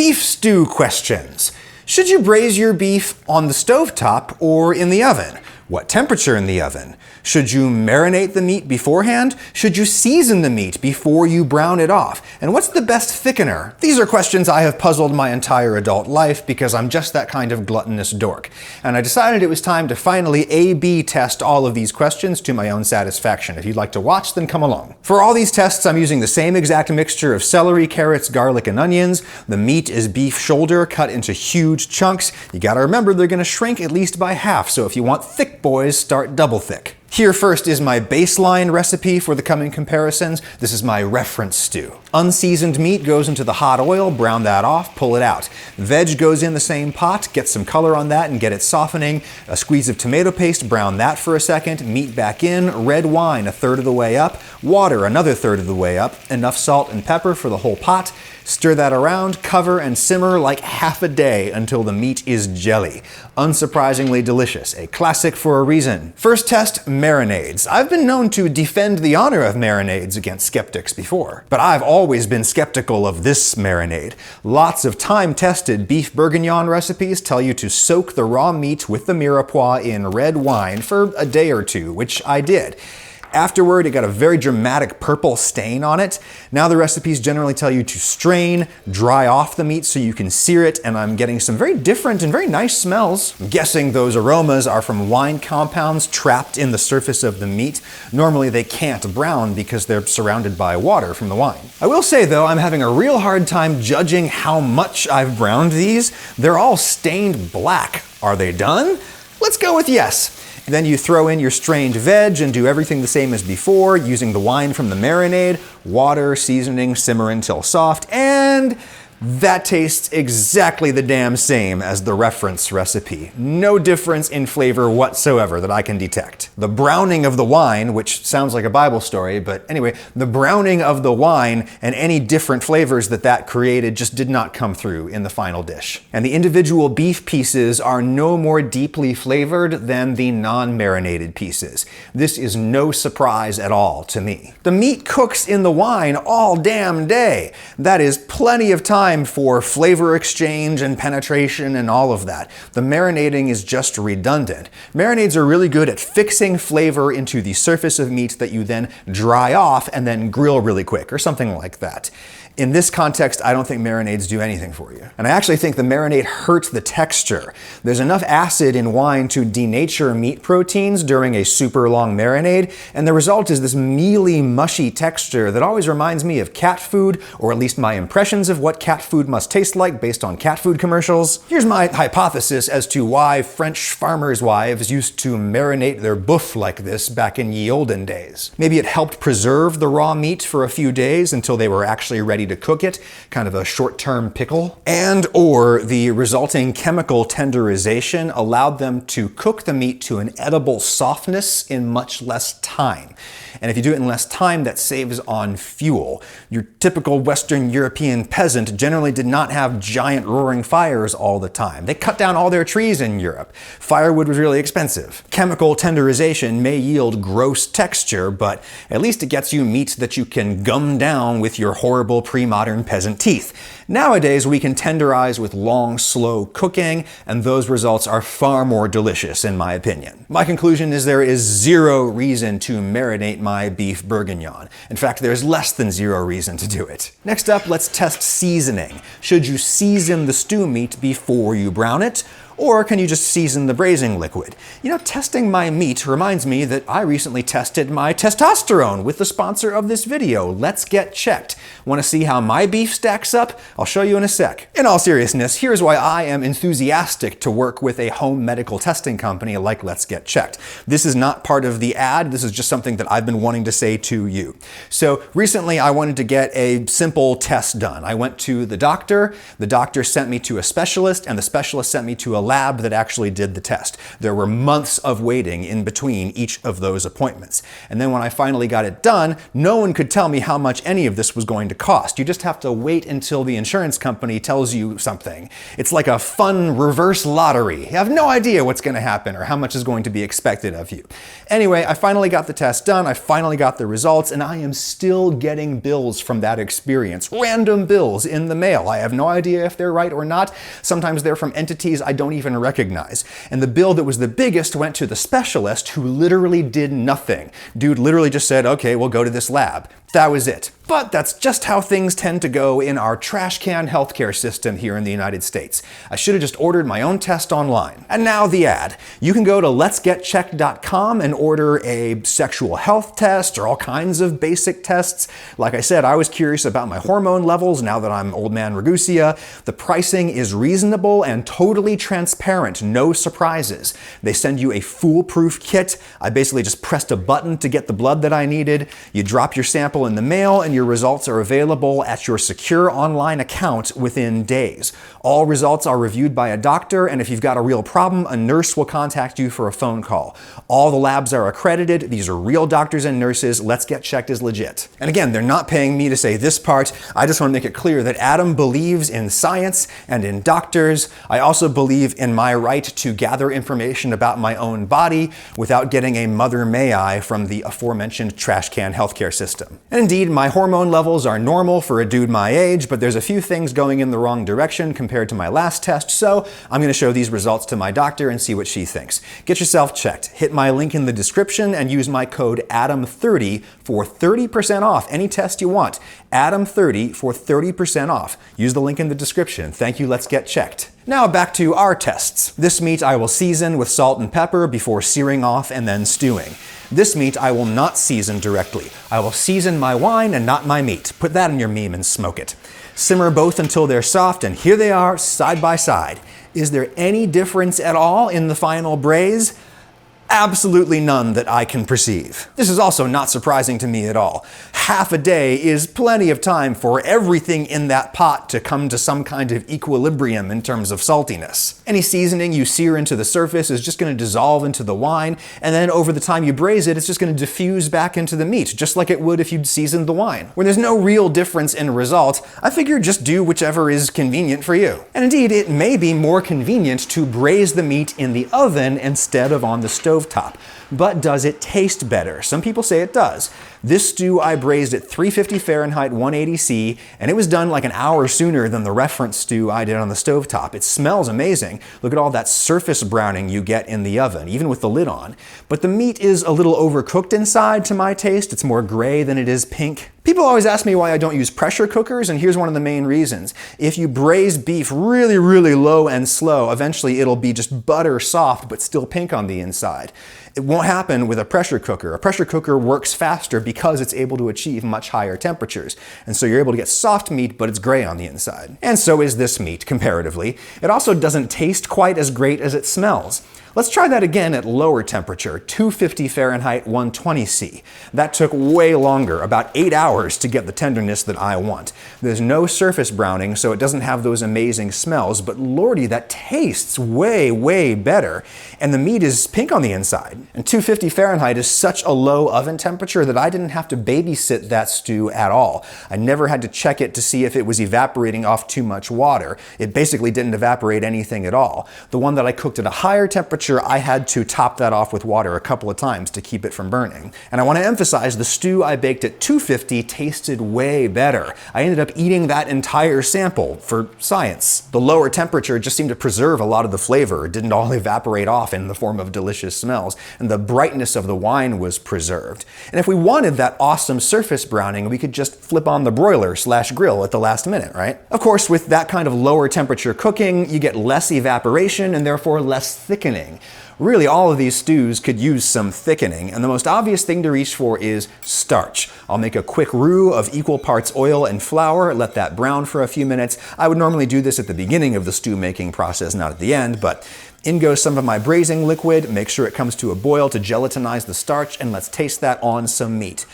Beef stew questions. Should you braise your beef on the stovetop or in the oven? What temperature in the oven? Should you marinate the meat beforehand? Should you season the meat before you brown it off? And what's the best thickener? These are questions I have puzzled my entire adult life because I'm just that kind of gluttonous dork. And I decided it was time to finally A/B test all of these questions to my own satisfaction. If you'd like to watch, then come along. For all these tests, I'm using the same exact mixture of celery, carrots, garlic, and onions. The meat is beef shoulder cut into huge chunks. You gotta remember they're gonna shrink at least by half, so if you want thick boys, start double thick. Here first is my baseline recipe for the coming comparisons. This is my reference stew. Unseasoned meat goes into the hot oil, brown that off, pull it out. Veg goes in the same pot, get some color on that and get it softening. A squeeze of tomato paste, brown that for a second, meat back in, red wine a third of the way up, water another third of the way up, enough salt and pepper for the whole pot. Stir that around, cover and simmer like half a day until the meat is jelly. Unsurprisingly delicious, a classic for a reason. First test, marinades. I've been known to defend the honor of marinades against skeptics before, but I've always been skeptical of this marinade. Lots of time-tested beef bourguignon recipes tell you to soak the raw meat with the mirepoix in red wine for a day or two, which I did. Afterward, it got a very dramatic purple stain on it. Now the recipes generally tell you to strain, dry off the meat so you can sear it, and I'm getting some very different and very nice smells. I'm guessing those aromas are from wine compounds trapped in the surface of the meat. Normally they can't brown because they're surrounded by water from the wine. I will say though, I'm having a real hard time judging how much I've browned these. They're all stained black. Are they done? Let's go with yes. Then you throw in your strained veg and do everything the same as before, using the wine from the marinade, water, seasoning, simmer until soft, and that tastes exactly the damn same as the reference recipe. No difference in flavor whatsoever that I can detect. The browning of the wine, which sounds like a Bible story, but anyway, the browning of the wine and any different flavors that created just did not come through in the final dish. And the individual beef pieces are no more deeply flavored than the non-marinated pieces. This is no surprise at all to me. The meat cooks in the wine all damn day. That is plenty of time for flavor exchange and penetration and all of that. The marinating is just redundant. Marinades are really good at fixing flavor into the surface of meat that you then dry off and then grill really quick or something like that. In this context, I don't think marinades do anything for you. And I actually think the marinade hurts the texture. There's enough acid in wine to denature meat proteins during a super long marinade, and the result is this mealy, mushy texture that always reminds me of cat food, or at least my impressions of what cat food must taste like based on cat food commercials. Here's my hypothesis as to why French farmers' wives used to marinate their boeuf like this back in ye olden days. Maybe it helped preserve the raw meat for a few days until they were actually ready to cook it, kind of a short-term pickle, and or the resulting chemical tenderization allowed them to cook the meat to an edible softness in much less time. And if you do it in less time, that saves on fuel. Your typical Western European peasant generally did not have giant roaring fires all the time. They cut down all their trees in Europe. Firewood was really expensive. Chemical tenderization may yield gross texture, but at least it gets you meat that you can gum down with your horrible pre-modern peasant teeth. Nowadays, we can tenderize with long, slow cooking, and those results are far more delicious, in my opinion. My conclusion is there is zero reason to marinate my beef bourguignon. In fact, there's less than zero reason to do it. Next up, let's test seasoning. Should you season the stew meat before you brown it? Or can you just season the braising liquid? You know, testing my meat reminds me that I recently tested my testosterone with the sponsor of this video, Let's Get Checked. Want to see how my beef stacks up? I'll show you in a sec. In all seriousness, here's why I am enthusiastic to work with a home medical testing company like Let's Get Checked. This is not part of the ad, this is just something that I've been wanting to say to you. So recently I wanted to get a simple test done. I went to the doctor sent me to a specialist, and the specialist sent me to a lab that actually did the test. There were months of waiting in between each of those appointments. And then when I finally got it done, no one could tell me how much any of this was going to cost. You just have to wait until the insurance company tells you something. It's like a fun reverse lottery. You have no idea what's going to happen or how much is going to be expected of you. Anyway, I finally got the test done, I finally got the results, and I am still getting bills from that experience. Random bills in the mail. I have no idea if they're right or not. Sometimes they're from entities I don't even recognize. And the bill that was the biggest went to the specialist who literally did nothing. Dude literally just said, okay, we'll go to this lab. That was it. But that's just how things tend to go in our trash can healthcare system here in the United States. I should have just ordered my own test online. And now the ad. You can go to letsgetchecked.com and order a sexual health test or all kinds of basic tests. Like I said, I was curious about my hormone levels now that I'm old man Ragusia. The pricing is reasonable and totally transparent, no surprises. They send you a foolproof kit. I basically just pressed a button to get the blood that I needed. You drop your sample in the mail and your results are available at your secure online account within days. All results are reviewed by a doctor, and if you've got a real problem, a nurse will contact you for a phone call. All the labs are accredited. These are real doctors and nurses. Let's Get Checked is legit. And again, they're not paying me to say this part. I just want to make it clear that Adam believes in science and in doctors. I also believe in my right to gather information about my own body without getting a mother may I from the aforementioned trash can healthcare system. And indeed, my hormone levels are normal for a dude my age, but there's a few things going in the wrong direction compared to my last test, so I'm going to show these results to my doctor and see what she thinks. Get yourself checked. Hit my link in the description and use my code ADAM30 for 30% off any test you want. ADAM30 for 30% off. Use the link in the description. Thank you, Let's Get Checked. Now back to our tests. This meat I will season with salt and pepper before searing off and then stewing. This meat I will not season directly. I will season my wine and not my meat. Put that in your meme and smoke it. Simmer both until they're soft, and here they are, side by side. Is there any difference at all in the final braise? Absolutely none that I can perceive. This is also not surprising to me at all. Half a day is plenty of time for everything in that pot to come to some kind of equilibrium in terms of saltiness. Any seasoning you sear into the surface is just going to dissolve into the wine, and then over the time you braise it, it's just going to diffuse back into the meat, just like it would if you'd seasoned the wine. When there's no real difference in result, I figure just do whichever is convenient for you. And indeed, it may be more convenient to braise the meat in the oven instead of on the stovetop. But does it taste better? Some people say it does. This stew I braised at 350 Fahrenheit, 180 C, and it was done like an hour sooner than the reference stew I did on the stovetop. It smells amazing. Look at all that surface browning you get in the oven, even with the lid on. But the meat is a little overcooked inside to my taste. It's more gray than it is pink. People always ask me why I don't use pressure cookers, and here's one of the main reasons. If you braise beef really, really low and slow, eventually it'll be just butter soft but still pink on the inside. It won't happen with a pressure cooker. A pressure cooker works faster because it's able to achieve much higher temperatures. And so you're able to get soft meat, but it's gray on the inside. And so is this meat, comparatively. It also doesn't taste quite as great as it smells. Let's try that again at lower temperature, 250 Fahrenheit, 120 C. That took way longer, about 8 hours to get the tenderness that I want. There's no surface browning, so it doesn't have those amazing smells, but lordy, that tastes way, way better. And the meat is pink on the inside. And 250 Fahrenheit is such a low oven temperature that I didn't have to babysit that stew at all. I never had to check it to see if it was evaporating off too much water. It basically didn't evaporate anything at all. The one that I cooked at a higher temperature, I had to top that off with water a couple of times to keep it from burning. And I want to emphasize the stew I baked at 250 tasted way better. I ended up eating that entire sample for science. The lower temperature just seemed to preserve a lot of the flavor. It didn't all evaporate off in the form of delicious smells, and the brightness of the wine was preserved. And if we wanted that awesome surface browning, we could just flip on the broiler/grill at the last minute, right? Of course, with that kind of lower temperature cooking, you get less evaporation and therefore less thickening. Really, all of these stews could use some thickening, and the most obvious thing to reach for is starch. I'll make a quick roux of equal parts oil and flour, let that brown for a few minutes. I would normally do this at the beginning of the stew making process, not at the end, but in goes some of my braising liquid. Make sure it comes to a boil to gelatinize the starch, and let's taste that on some meat.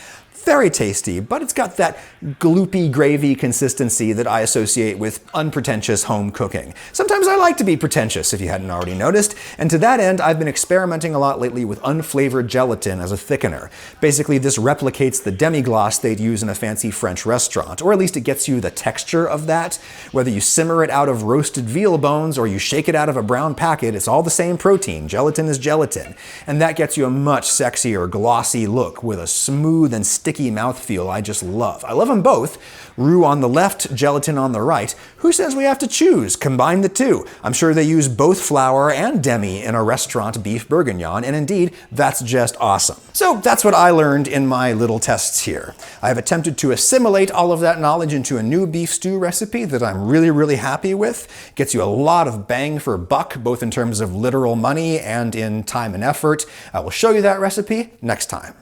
very tasty, but it's got that gloopy gravy consistency that I associate with unpretentious home cooking. Sometimes I like to be pretentious, if you hadn't already noticed, and to that end, I've been experimenting a lot lately with unflavored gelatin as a thickener. Basically, this replicates the demi-glace they'd use in a fancy French restaurant, or at least it gets you the texture of that. Whether you simmer it out of roasted veal bones or you shake it out of a brown packet, it's all the same protein. Gelatin is gelatin. And that gets you a much sexier, glossy look with a smooth and sticky mouthfeel I just love. I love them both. Roux on the left, gelatin on the right. Who says we have to choose? Combine the two. I'm sure they use both flour and demi in a restaurant beef bourguignon, and indeed, that's just awesome. So that's what I learned in my little tests here. I have attempted to assimilate all of that knowledge into a new beef stew recipe that I'm really happy with. Gets you a lot of bang for buck, both in terms of literal money and in time and effort. I will show you that recipe next time.